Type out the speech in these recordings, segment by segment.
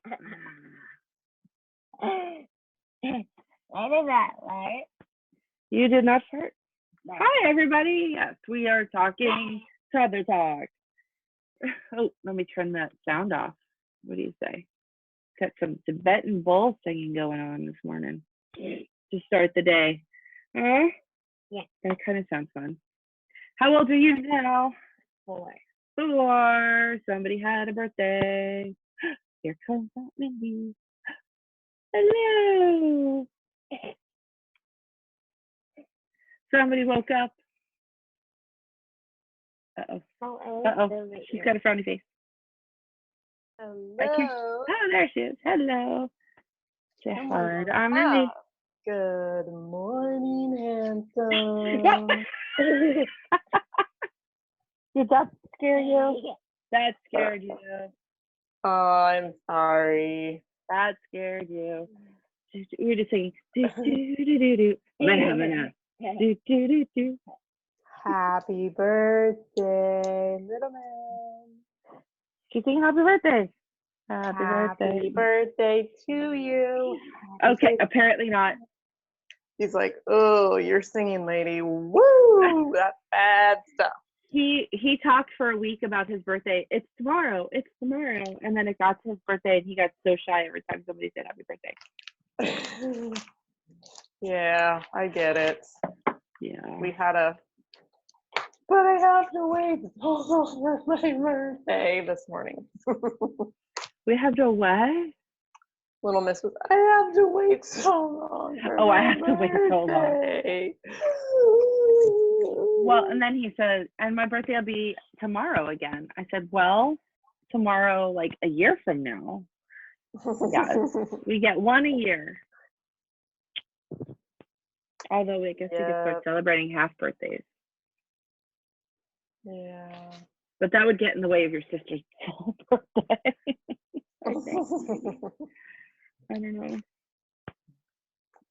I did that, right? You did not fart? Hi, everybody. Yes, we are talking toddler talk. Oh, let me turn that sound off. What do you say? Got some Tibetan bowl singing going on this morning to start the day. Huh? Yeah. That kind of sounds fun. How old are you now? 4. 4. Somebody had a birthday. Here comes Aunt Mindy. Hello. Somebody woke up. Uh-oh. Uh-oh. She's got a frowny face. Hello. Oh, there she is. Hello. Say Come hi on. to Aunt Mindy. Good morning, handsome. Did that scare you? That scared you. Oh, I'm sorry. That scared you. You're just singing. Do, do, do, do, do. Do, do, do, do. Happy birthday, little man. She's singing happy birthday. Happy birthday to you. Okay, apparently not. He's like, oh, you're singing, lady. Woo, that's bad stuff. He talked for a week about his birthday. It's tomorrow. It's tomorrow. And then it got to his birthday and he got so shy every time somebody said happy birthday. Yeah, I get it. Yeah. We had but I have to wait for my birthday this morning. We have to what? Little Miss was, I have to wait so long. I have to wait so long. Well, and then he said, and my birthday will be tomorrow again. I said, well, tomorrow, like a year from now. Yes, we get one a year. Although I guess we could start celebrating half birthdays. Yeah. But that would get in the way of your sister's birthday. I don't know.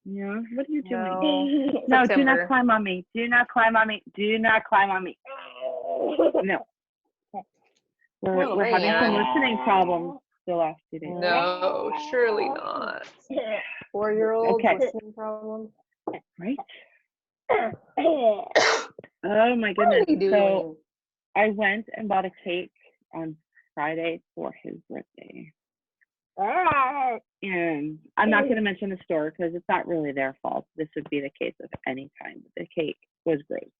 Yeah, what are you doing? No, do not climb on me. Do not climb on me. Do not climb on me. No. We're having some listening problems the last 2 days. No, surely not. 4-year-old listening problems. Right? Oh my goodness. What are you doing? So I went and bought a cake on Friday for his birthday. And I'm not going to mention the store because it's not really their fault. This would be the case of any time. The cake was gross.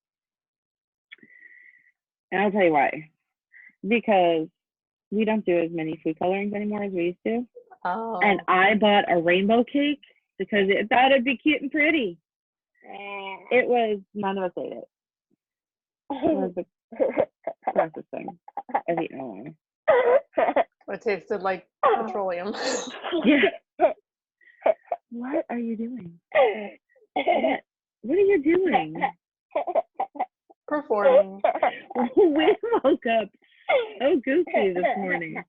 And I'll tell you why. Because we don't do as many food colorings anymore as we used to. Oh. And I bought a rainbow cake because it thought it'd be cute and pretty. It was, none of us ate it. It was the grossest thing I've eaten in a while. It tasted like petroleum. Yeah. What are you doing? What are you doing? Performing. We woke up so goofy this morning.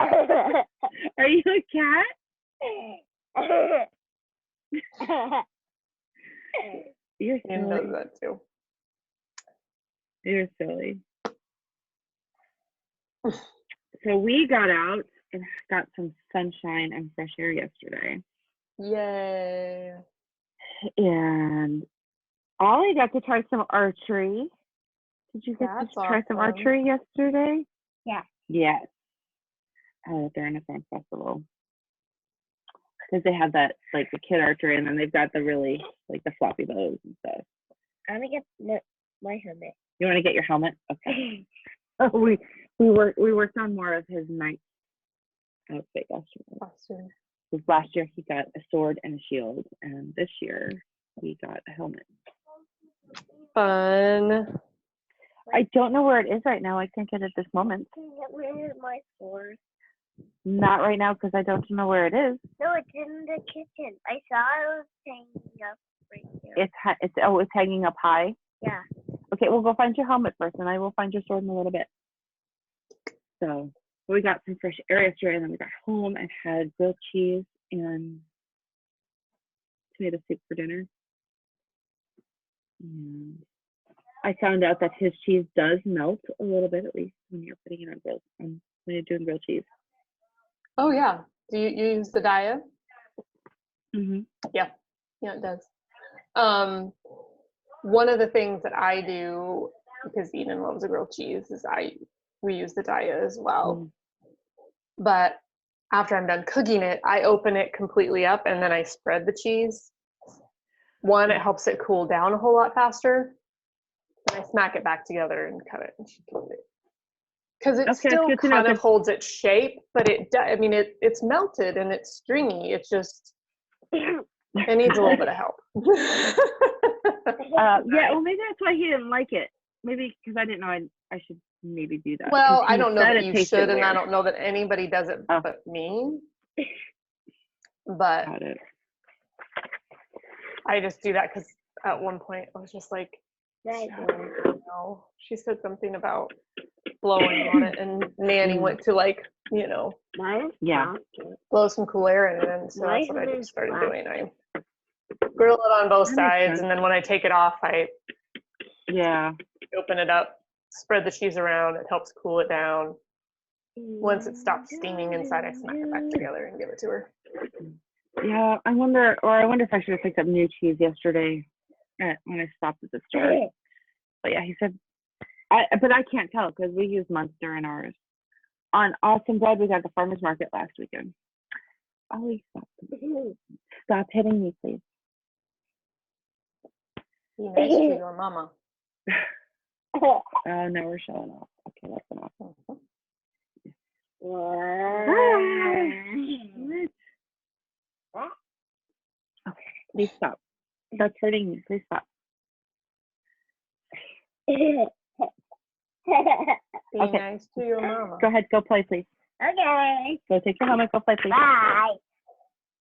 Are you a cat? You're silly. He knows that too. You're silly. So we got out and got some sunshine and fresh air yesterday. Yay. And Ollie got to try some archery. Did you get to try some archery yesterday? Yeah. Yes. At the Renaissance Festival. Because they have that, like, the kid archery, and then they've got the really, like, the floppy bows and stuff. I want to get my helmet. You want to get your helmet? Okay. we worked on more of his night outfit yesterday. Because last year he got a sword and a shield, and this year he got a helmet. Fun. I don't know where it is right now. I can't get it this moment. Where is my sword? Not right now because I don't know where it is. No, it's in the kitchen. I saw it was hanging up right here. It's hanging up high? Yeah. Okay, we'll go find your helmet first, and I will find your sword in a little bit. So we got some fresh air yesterday, and then we got home and had grilled cheese and tomato soup for dinner. And I found out that his cheese does melt a little bit, at least when you're putting it on when you're doing grilled cheese. Oh yeah. Do you use the Daiya? Mm-hmm. Yeah, it does. One of the things that I do, because Eden loves a grilled cheese, is we use the Daiya as well. But after I'm done cooking it, I open it completely up and then I spread the cheese. One, it helps it cool down a whole lot faster. Then I smack it back together and cut it. Because it Okay, still good to know, kind of 'cause- holds its shape, but it's melted and it's stringy. It's just, it needs a little bit of help. Yeah, well, maybe that's why he didn't like it. Maybe because I didn't know I should maybe do that. 'cause Well, I he don't know said that it you tasted should, and I weird. don't know that anybody does it Oh. but me. But Got it. I just do that because at one point I was just like, no. She said something about blowing on it, and Nanny went to like, Yeah. blow some cool air in it, and so that's what I just started doing. I grill it on both That makes sides, sense. and then when I take it off, I Yeah. open it up, spread the cheese around. It helps cool it down. Once it stops steaming inside, I smack it back together and give it to her. Yeah, I wonder if I should have picked up new cheese yesterday when I stopped at the store. But yeah, he said, but I can't tell because we use Munster in ours. On Awesome Bread, we got the farmer's market last weekend. Ollie, stop hitting me, please. Be nice to your mama. Oh, now we're showing off. Okay, that's enough. Okay, please stop. That's hurting me. Please stop. Be Okay. nice to your mama. Go ahead, go play, please. Okay. Go take your helmet, go play, please. Bye.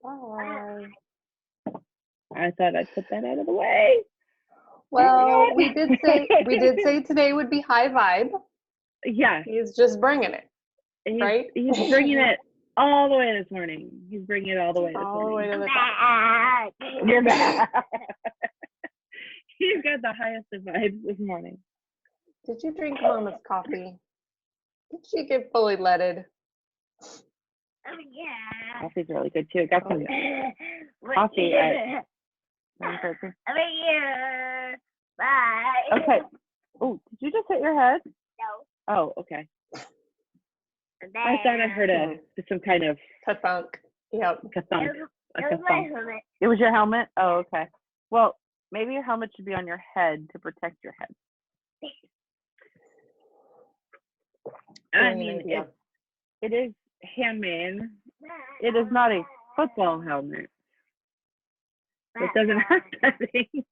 Bye. I thought I'd put that out of the way. Well, we did say today would be high vibe. Yeah, He's just bringing it, right? He's bringing it all the way this morning. He's bringing it all the way this All the way morning. to the top. Bye. You're back. He's got the highest of vibes this morning. Did you drink Mama's coffee? Did she get fully leaded? Oh, yeah. Coffee's really good too. Got some coffee at 1:30. Over here. Bye. Okay. Oh, did you just hit your head? No. Oh, okay. I thought I heard some kind of Ka-thunk. Yep. thunk. It was my helmet. It was your helmet? Oh, okay. Well, maybe your helmet should be on your head to protect your head. I mean, it is handmade. It is not a football helmet. It doesn't have that thing.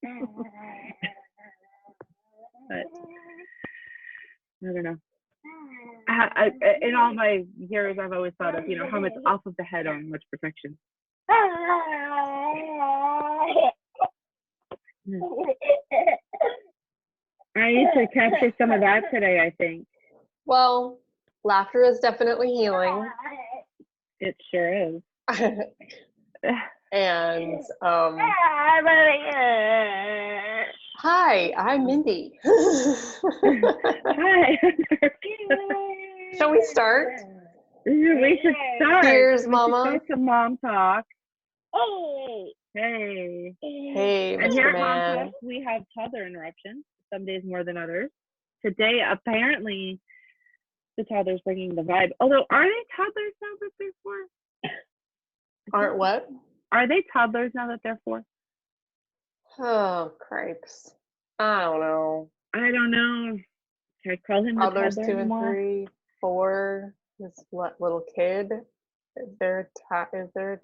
But I don't know. In all my years, I've always thought of, helmets off of the head aren't much protection. I need to capture some of that today, I think. Well, laughter is definitely healing. It sure is. And hi, I'm Mindy. Hi. Shall we start? We should start. Cheers, We should Mama. start some mom talk. Hey. Hey. Hey, And here Mr. at Mom Man. Talk, we have toddler interruptions. Some days more than others. Today, apparently, the toddler's bringing the vibe. Although, are they toddlers now that they're 4? Aren't what? Are they toddlers now that they're 4? Oh, cripes. I don't know. I don't know. Can I call him the Toddlers toddler 2 and anymore? 3, 4. This little kid. Is there a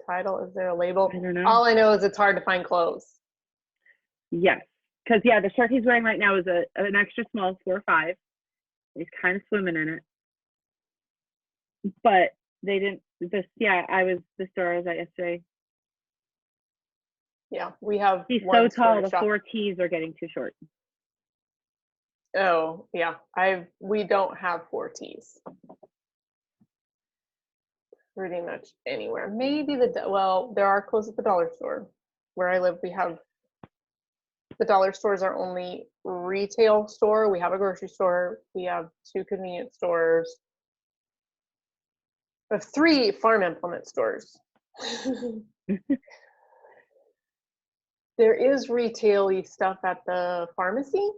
title? Is there a label? I don't know. All I know is it's hard to find clothes. Yes. Because, yeah, the shirt he's wearing right now is an extra small 4-5. He's kind of swimming in it. But they didn't, the store I was at yesterday. Yeah, we have He's one so tall, the shop. 4 T's are getting too short. Oh, yeah. We don't have 4 T's. Pretty much anywhere. Maybe there are clothes at the dollar store. Where I live, we have the dollar stores are only retail store. We have a grocery store. We have 2 convenience stores. We have 3 farm implement stores. There is retail-y stuff at the pharmacy.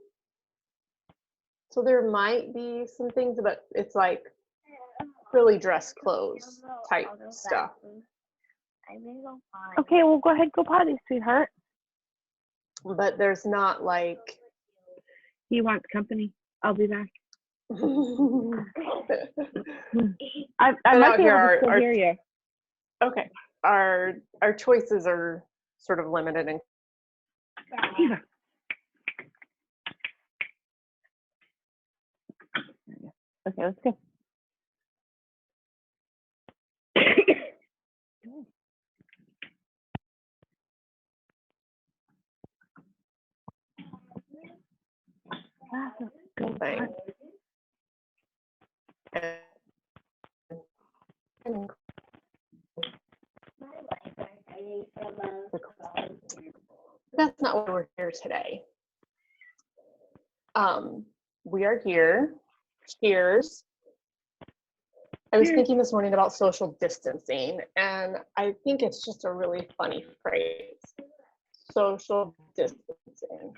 So there might be some things, but it's like really dress clothes type stuff. Okay, well, go ahead, go potty, sweetheart. But there's not like He wants company. I'll be back. I But might out be here, able to still our hear you. okay, our choices are sort of limited and Eva. Okay, let's go. Go thing. That's not why we're here today. We are here. Cheers. I was thinking this morning about social distancing, and I think it's just a really funny phrase. Social distancing.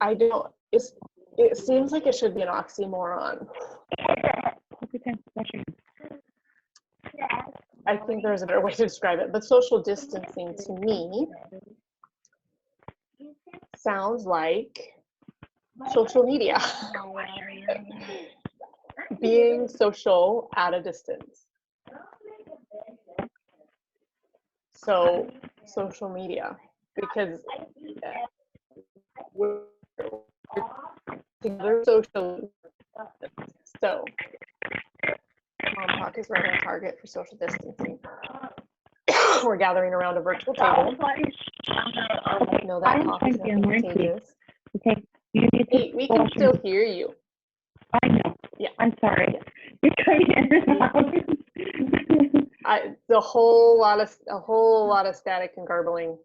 I don't, it seems like it should be an oxymoron. I think there's a better way to describe it, but social distancing to me sounds like social media. Being social at a distance. So social media, because we're together socially. So Mom Talk is right on target for social distancing. We're gathering around a virtual table. I know that cough is not contagious. Okay, you need to. Hey, we can still hear you. I know. Yeah. I'm sorry. You're coming in. A whole lot of static and garbling.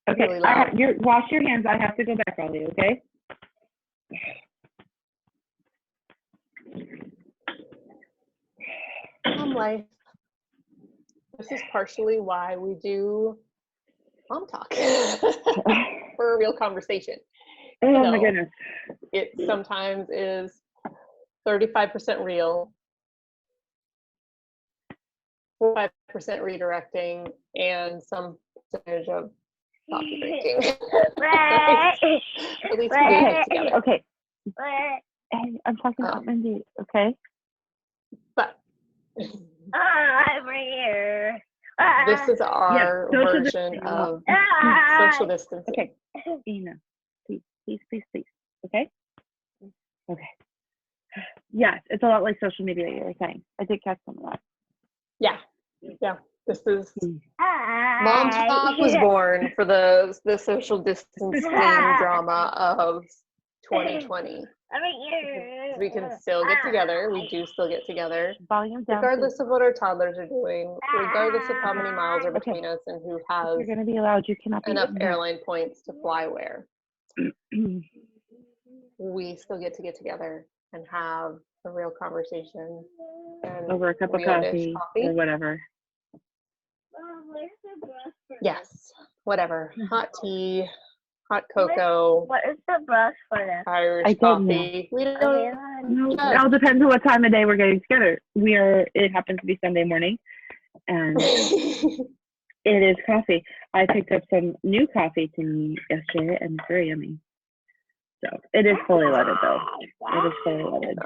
Okay, Really loud. wash your hands. I have to go back, Ollie, okay? Life. This is partially why we do Mom Talk for a real conversation. Oh my goodness. It sometimes is 35% real, 5% redirecting, and some percentage of coffee drinking. At least we do it together. Okay. Hey, I'm talking about Mindy, okay? But I'm here. this is our version of social distancing. Okay, Ina, please, okay? Okay. Yes, it's a lot like social media, you were saying. I did catch some of that. Yeah. This is Mom Talk was born for the social distancing drama of 2020. We can still get together. We do still get together. Volume down, regardless of what our toddlers are doing, regardless of how many miles are between us and who has you're going to be allowed. You cannot be enough airline points to fly where. We still get together and have a real conversation and over a cup of coffee or whatever. Yes, whatever. Hot tea, hot cocoa. What is the brush for this? Irish coffee. We don't know. It all depends on what time of day we're getting together. It happens to be Sunday morning, and it is coffee. I picked up some new coffee to me yesterday, and it's very yummy. So it is fully loaded, though. It is fully loaded.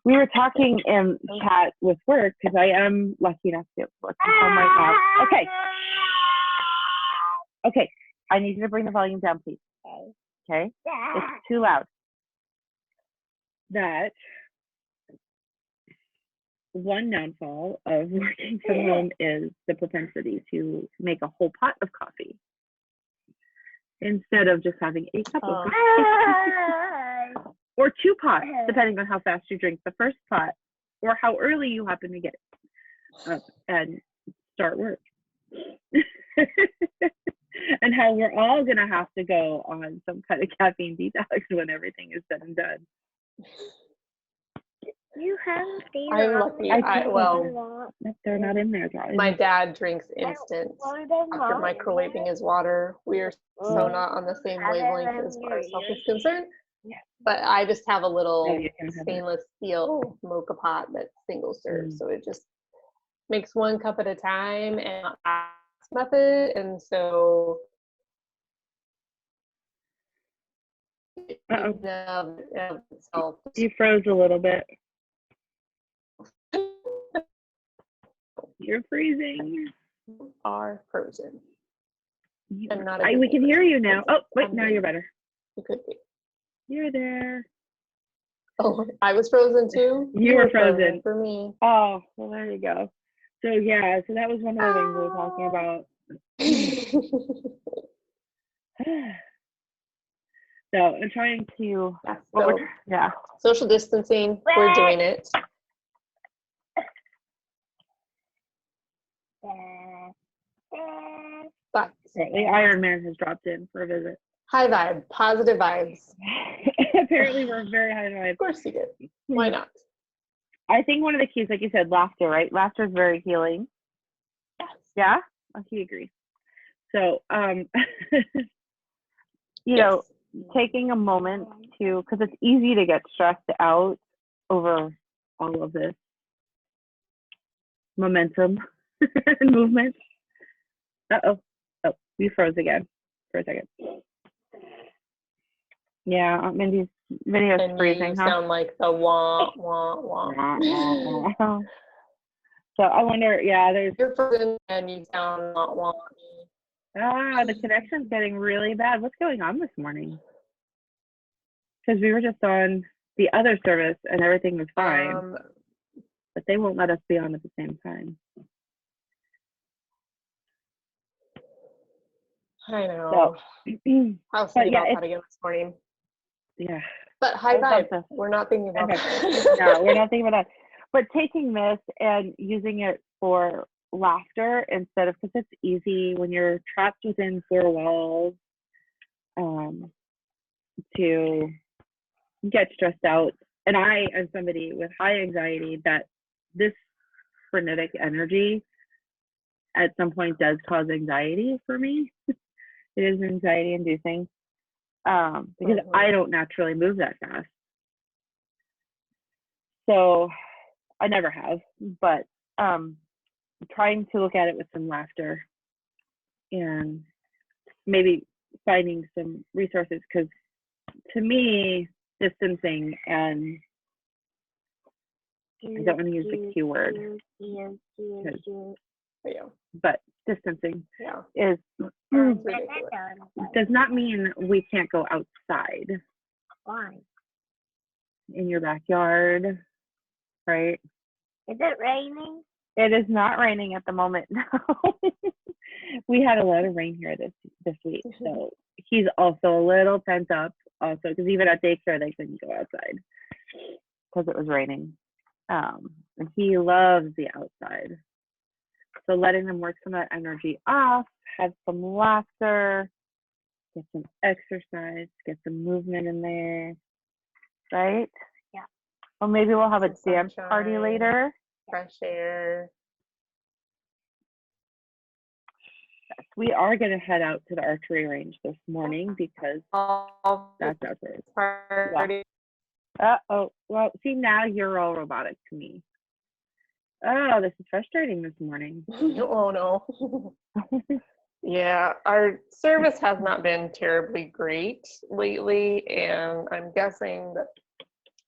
We were talking in chat with work because I am lucky enough to be able to work from home right now. Okay. I need you to bring the volume down, please. Okay? It's too loud. That one downfall of working from home is the propensity to make a whole pot of coffee instead of just having a cup of coffee. Or 2 pots, depending on how fast you drink the first pot, or how early you happen to get up and start work. and how we're all going to have to go on some kind of caffeine detox when everything is said and done. You haven't seen I'm them. lucky. Nope, they're not in there, guys. My dad drinks instant after microwaving his water. We are so not on the same wavelength as far as health is concerned. Yeah. But I just have a little you can have it. stainless steel mocha pot that's single serve. So it just makes 1 cup at a time and not fast method. And so Uh-oh. of itself You froze a little bit. You're freezing. are frozen. I'm not We can hear you now. Oh, wait, now you're better. You could be. You're there. Oh, I was frozen too? You were frozen. For me. Oh, well, there you go. So, yeah, so that was one of the things we were talking about. So, I'm trying to, Yeah, social distancing, we're doing it. But the Iron Man has dropped in for a visit. high vibe, positive vibes. Apparently, we're very high vibe. Of course you did. Why not? I think one of the keys, like you said, laughter, right? Laughter is very healing. Yes. Yeah? Oh, he agrees. So, you know, taking a moment to, because it's easy to get stressed out over all of this momentum and movement. Uh-oh. Oh, we froze again for a second. Yeah, Mindy's video is freezing, You sound like the wah, wah, wah. So I wonder, yeah, there's... You're frozen and you sound wah, wah. The connection's getting really bad. What's going on this morning? Because we were just on the other service and everything was fine. But they won't let us be on at the same time. I know. So, I was thinking about that again this morning. Yeah. But high vibe. We're not thinking about that. No, we're not thinking about that. But taking this and using it for laughter instead of, because it's easy when you're trapped within 4 walls to get stressed out. And I, as somebody with high anxiety, that this frenetic energy at some point does cause anxiety for me. It is anxiety inducing because I don't naturally move that fast. So I never have, but trying to look at it with some laughter and maybe finding some resources, because to me, distancing and I don't want to use the Q word, but distancing is does not mean we can't go outside. Why? In your backyard, right? Is it raining? It is not raining at the moment. No. We had a lot of rain here this week, so he's also a little pent up. Also, because even at daycare they couldn't go outside because it was raining. And he loves the outside. So letting them work some of that energy off, have some laughter, get some exercise, get some movement in there, right? Yeah. Or maybe we'll have a dance party later. Fresh air. Yes, we are going to head out to the archery range this morning because that's our party. Uh-oh. Well, see, now you're all robotic to me. Oh, this is frustrating this morning. Oh, no. Yeah, our service has not been terribly great lately, and I'm guessing that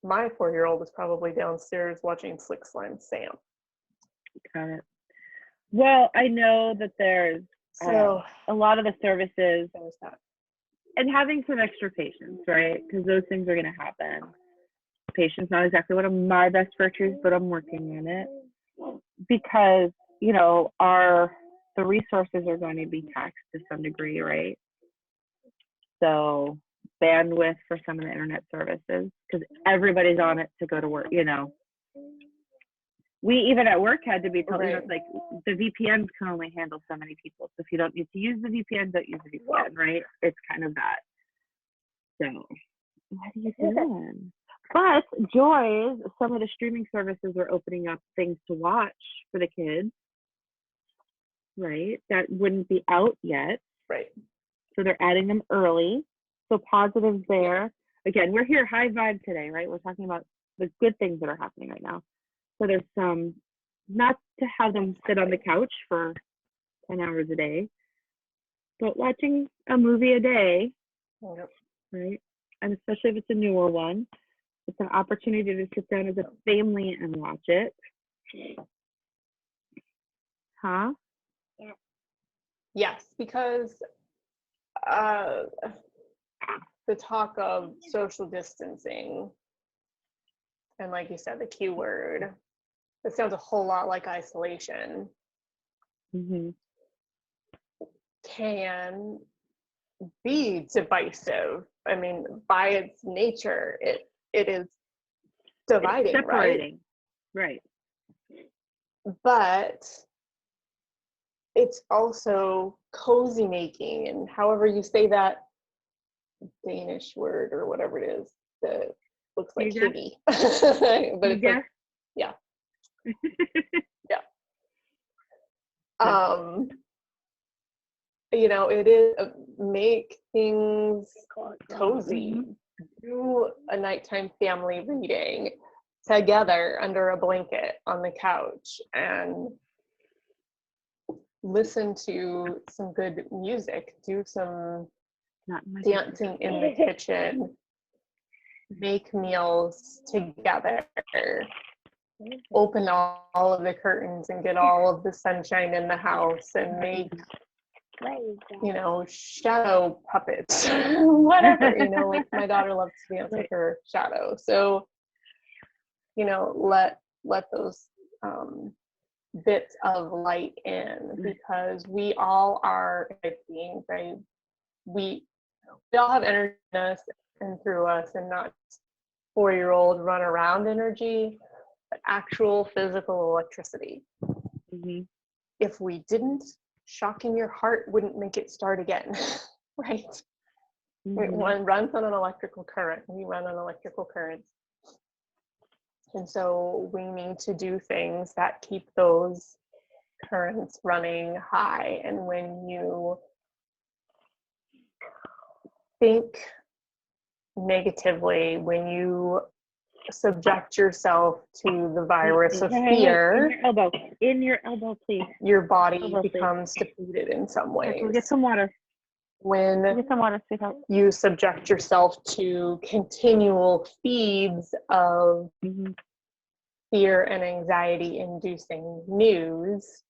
my 4-year-old is probably downstairs watching Slick Slime Sam. Got it. Well, I know that there's a lot of the services and having some extra patience, right? Because those things are going to happen. Patience, not exactly one of my best virtues, but I'm working on it. Because, you know, the resources are going to be taxed to some degree, right? So bandwidth for some of the internet services, because everybody's on it to go to work, you know. we even at work had to be told, Right. like the VPNs can only handle so many people. So if you don't need to use the VPN, don't use the VPN, right? It's kind of that. So what are you doing? But Joys, some of the streaming services are opening up things to watch for the kids, right? That wouldn't be out yet. Right. So they're adding them early. So positives there. Again, we're here high vibe today, right? We're talking about the good things that are happening right now. So there's some, not to have them sit on the couch for 10 hours a day, but watching a movie a day, Yep. right? And especially if it's a newer one, it's an opportunity to sit down as a family and watch it. Huh? Yes, because the talk of social distancing, and like you said, the keyword, it sounds a whole lot like isolation, Mm-hmm. can be divisive. I mean, by its nature, it is dividing, It's separating. Right. But it's also cozy making, and however you say that Danish word or whatever it is that looks like higgy. But it's like, yeah. You know, it is make things cozy. Mm-hmm. Do a nighttime family reading together under a blanket on the couch and listen to some good music, do some dancing in the kitchen, make meals together, open all of the curtains and get all of the sunshine in the house, and make, you know, shadow puppets, whatever, you know, like my daughter loves to dance with her shadow. So, you know, let those bits of light in, because we all are beings, right? We all have energy in us and through us, and not 4-year-old run around energy, but actual physical electricity. Mm-hmm. If we didn't, shocking your heart wouldn't make it start again, right? Mm-hmm. One runs on an electrical current. We run on electrical currents. And so we need to do things that keep those currents running high. And when you think negatively, when you subject yourself to the virus of fear, in your elbow, please. your body becomes depleted in some ways. Get some water. When Get some water, sweetheart. you subject yourself to continual feeds of Mm-hmm. fear and anxiety inducing news,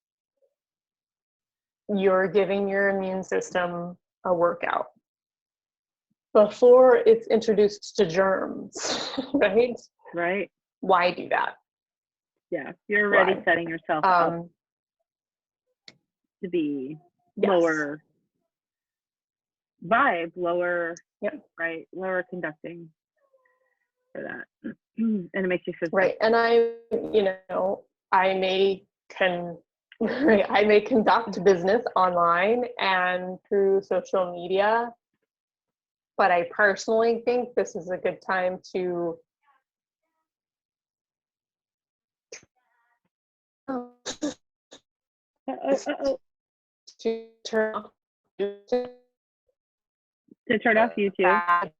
you're giving your immune system a workout before it's introduced to germs, right? Right. Why do that? Yeah, you're already setting yourself up to be lower vibe, lower, right, lower conducting for that. And it makes you feel right. And I may conduct business online and through social media, but I personally think this is a good time to turn off YouTube.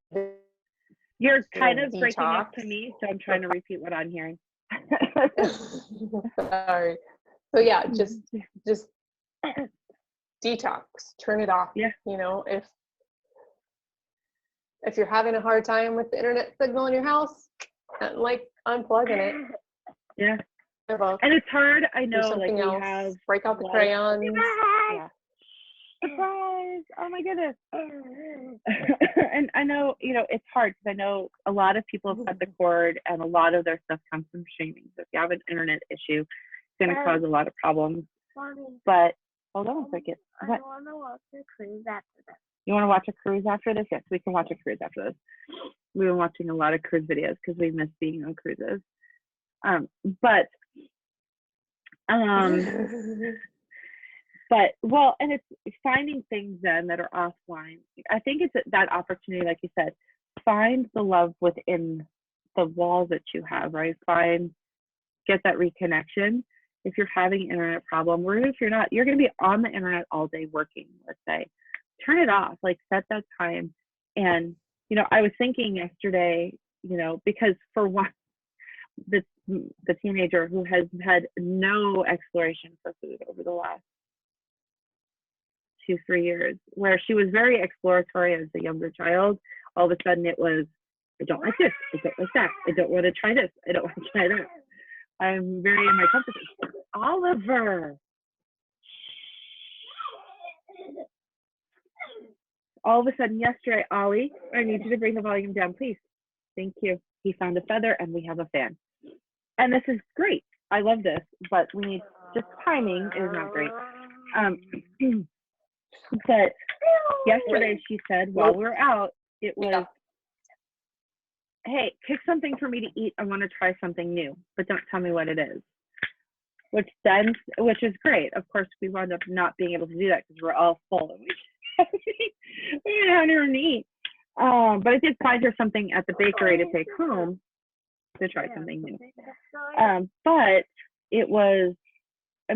You're kind of breaking detox. up to me, so I'm trying to repeat what I'm hearing. Sorry. So yeah, just detox, turn it off. Yeah. You know, if you're having a hard time with the internet signal in your house, like unplugging it. Yeah. And it's hard. I know, something like else. We have break out the crayons. Yeah. Surprise! Oh my goodness. And I know, it's hard because I know a lot of people have cut the cord and a lot of their stuff comes from streaming. So if you have an internet issue, it's going to cause a lot of problems. Mommy, but hold on a second. I want to watch a cruise after this. You want to watch a cruise after this? Yes, we can watch a cruise after this. We've been watching a lot of cruise videos because we miss being on cruises. But But well, and it's finding things then that are offline. I think it's that opportunity, like you said, find the love within the walls that you have, right? Get that reconnection. If you're having an internet problem, or if you're not, you're going to be on the internet all day working, let's say, turn it off, like set that time. And, I was thinking yesterday, because for one, the teenager who has had no exploration for food over the last 2-3 years, where she was very exploratory as a younger child, all of a sudden it was, I don't like this, I don't like that, I don't want to try this, I don't want to try that. I'm very in my comfort zone. Oliver. All of a sudden yesterday, Ollie, I need you to bring the volume down, please. Thank you. He found a feather and we have a fan. And this is great. I love this, but we need, just timing is not great. But yesterday she said while we were out, it was, hey, pick something for me to eat. I want to try something new, but don't tell me what it is. Which is great. Of course, we wound up not being able to do that because we're all full and we didn't have anywhere to eat. But I did find her something at the bakery to take home to try something new. But it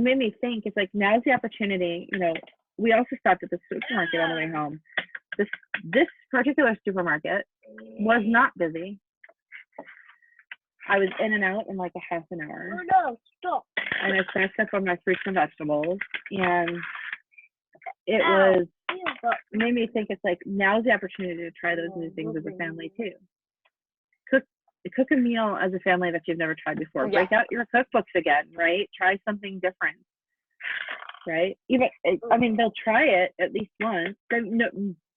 made me think, it's like, now's the opportunity. We also stopped at the supermarket on the way home. This particular supermarket was not busy. I was in and out in like a half an hour. Oh no, stop. And I snacked up on my fruits and vegetables. And it made me think, it's like, now's the opportunity to try those new things as a family too. Cook a meal as a family that you've never tried before. Break out your cookbooks again, right? Try something different, right? Even, I mean, they'll try it at least once.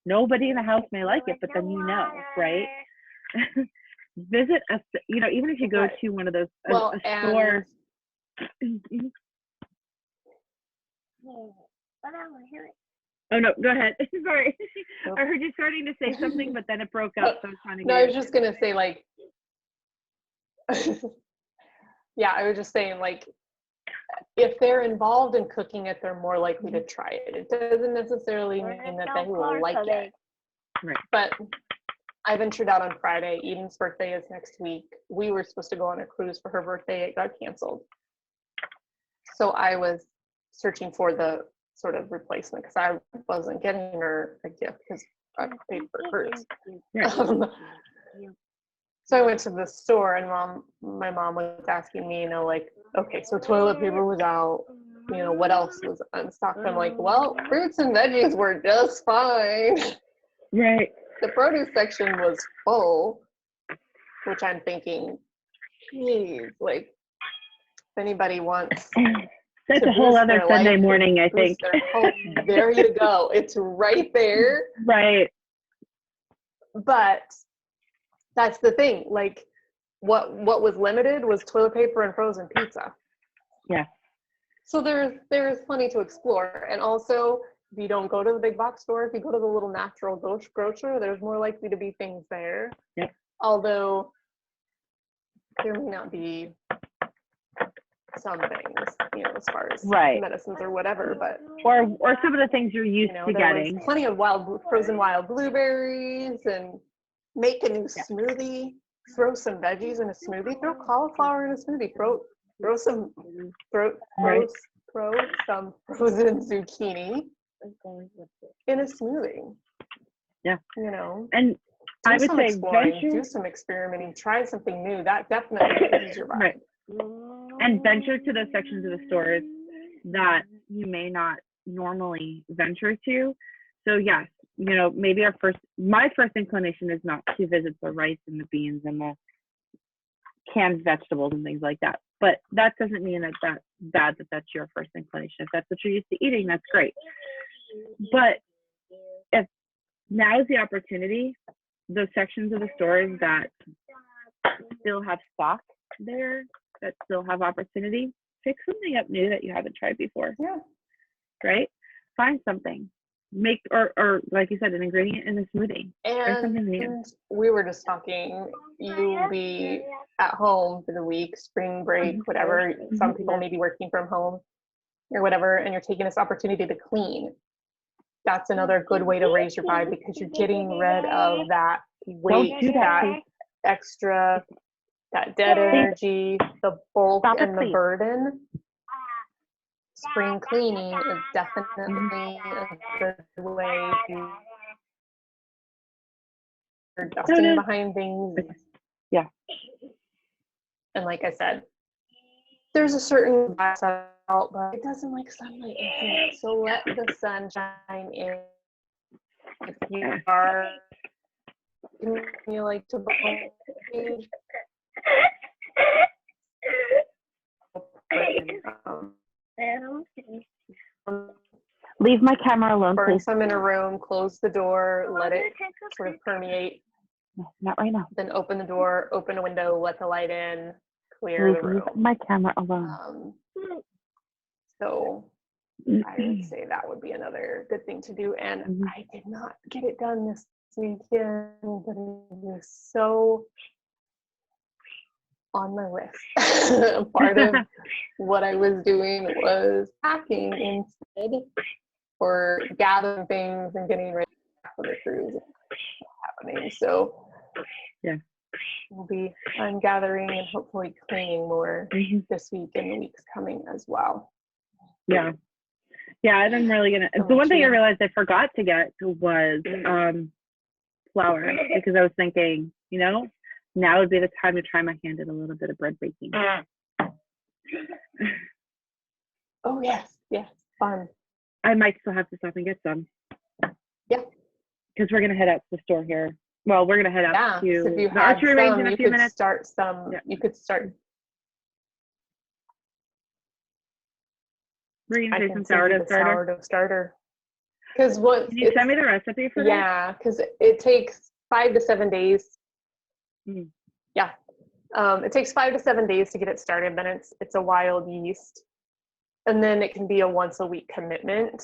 Nobody in the house may like it, but then right? Visit even if you go to one of those a store. Oh no, go ahead. Sorry, I heard you starting to say something, but then it broke up. So I was trying to get. No, I was just gonna say, like, yeah, I was just saying, like, if they're involved in cooking it, they're more likely to try it. It doesn't necessarily mean that they will like it. Right. But I ventured out on Friday. Eden's birthday is next week. We were supposed to go on a cruise for her birthday. It got canceled. So I was searching for the sort of replacement because I wasn't getting her a gift because I paid for hers. So I went to the store and my mom was asking me, like, okay, so toilet paper was out, what else was unstocked? I'm like, well, fruits and veggies were just fine. Right. The produce section was full, which I'm thinking, geez, like, if anybody wants that's a whole other Sunday morning, I think. There you go. It's right there. Right. But that's the thing. Like, what was limited was toilet paper and frozen pizza. Yeah. So there's plenty to explore. And also, if you don't go to the big box store, if you go to the little natural grocer, there's more likely to be things there. Yep. Although there may not be some things, as far as medicines or whatever, but or some of the things you're used to getting. Plenty of frozen wild blueberries, and make a new smoothie. Throw some veggies in a smoothie. Throw cauliflower in a smoothie. Throw some frozen zucchini in a smoothie. Yeah. And I would say do some experimenting, try something new. That definitely is your vibe. Right. And venture to those sections of the stores that you may not normally venture to. So yes, maybe my first inclination is not to visit the rice and the beans and the canned vegetables and things like that. But that doesn't mean that that's bad, that's your first inclination. If that's what you're used to eating, that's great. But if now is the opportunity, those sections of the stores that still have stock there, that still have opportunity, pick something up new that you haven't tried before. Yeah. Right? Find something. make or like you said, an ingredient in a smoothie. Or something new. And we were just talking, you'll be at home for the week, spring break, whatever. Some people may be working from home or whatever, and you're taking this opportunity to clean. That's another good way to raise your vibe, because you're getting rid of that weight, do that, that extra, that dead energy, the bulk Stop it, and the please. burden. Spring cleaning is definitely a good way to dusting behind things. Yeah. And like I said, there's a certain out, but it doesn't like sunlight in here. So let the sun shine in. If you are, you like to Leave my camera alone, burn please. some in a room, close the door, let it sort of permeate. No, not right now. Then open the door, open a window, let the light in, clear the Leave room. my camera alone. So I would say that would be another good thing to do. And I did not get it done this weekend, but it was so on my list. Part of what I was doing was packing instead, or gathering things and getting ready for the cruise happening. So yeah, I'm gathering and hopefully cleaning more this week and the weeks coming as well. Yeah. Yeah, and I'm really gonna. The one thing I realized I forgot to get was flour, because I was thinking, you know, now would be the time to try my hand at a little bit of bread baking. Oh yes, fun. I might still have to stop and get some. Yeah. Because we're gonna head out to the store here. Well, we're gonna head out to so if you the archery range in a few minutes. Start some. Yeah. You could start. We're gonna I do can some sourdough starter. Sourdough starter. Because what? Can you send me the recipe for that? Yeah, because it takes 5 to 7 days. Yeah, it takes 5 to 7 days to get it started. Then it's a wild yeast, and then it can be a once a week commitment.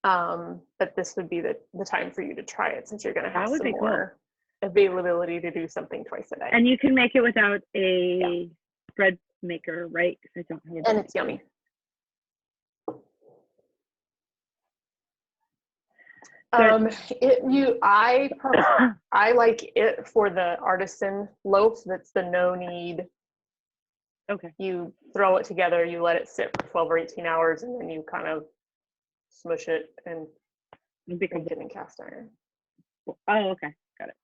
But this would be the time for you to try it, since you're going to have some more availability to do something twice a day. And you can make it without a bread maker, right? Because I don't have a bread and it's yummy. I like it for the artisan loaf. That's the no knead. Okay. You throw it together, you let it sit for 12 or 18 hours, and then you kind of smush it and make it in cast iron. Oh, okay, got it.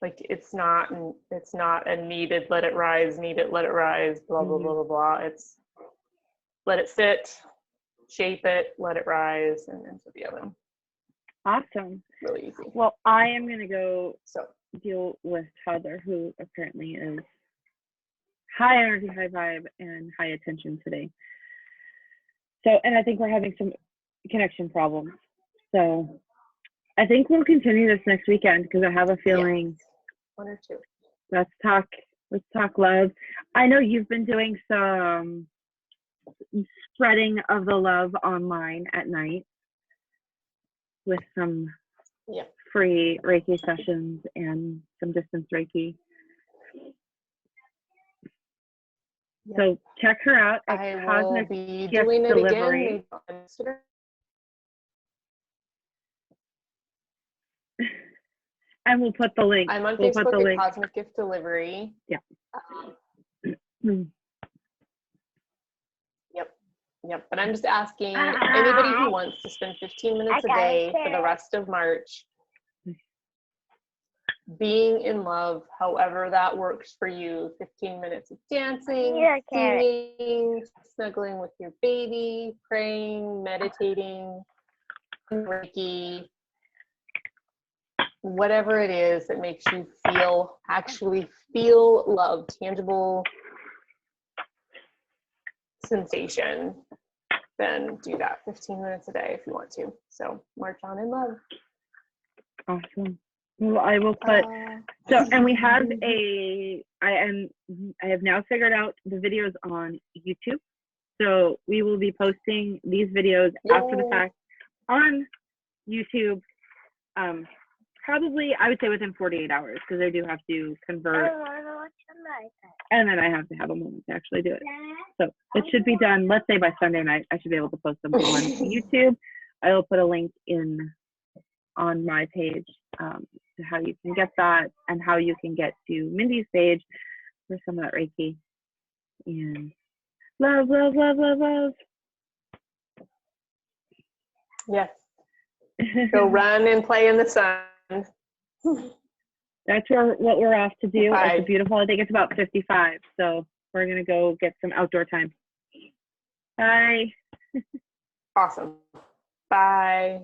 Like it's not a kneaded, let it rise, knead it, let it rise, blah blah blah blah blah. It's let it sit, shape it, let it rise, and into the oven. Awesome. Really easy. Well, I am going to go deal with Heather, who apparently is high energy, high vibe, and high attention today. So, and I think we're having some connection problems. So I think we'll continue this next weekend, because I have a feeling. Yes. 1 or 2. Let's talk love. I know you've been doing some spreading of the love online at night with some free Reiki sessions and some distance Reiki. So check her out at Cosmic Gift Delivery. And we'll put the link. I'm on Facebook at Cosmic Gift Delivery. Yeah. Yep. But I'm just asking anybody who wants to spend 15 minutes a day for the rest of March, being in love, however that works for you. 15 minutes of dancing, singing, snuggling with your baby, praying, meditating, Reiki, whatever it is that makes you actually feel love, tangible sensation, then do that 15 minutes a day if you want to. So march on in love. Awesome. Well, I will put and we have I have now figured out the videos on YouTube. So we will be posting these videos after the fact on YouTube. Probably, I would say within 48 hours, because I do have to I convert, want to watch on my iPad. and then I have to have a moment to actually do it. So it should be done, let's say by Sunday night. I should be able to post them on YouTube. I will put a link on my page to how you can get that, and how you can get to Mindy's page for some of that Reiki. And love, love, love, love, love. Yes. Go run and play in the sun. That's what we're off to do. Bye. It's beautiful. I think it's about 55. So we're going to go get some outdoor time. Bye. Awesome. Bye.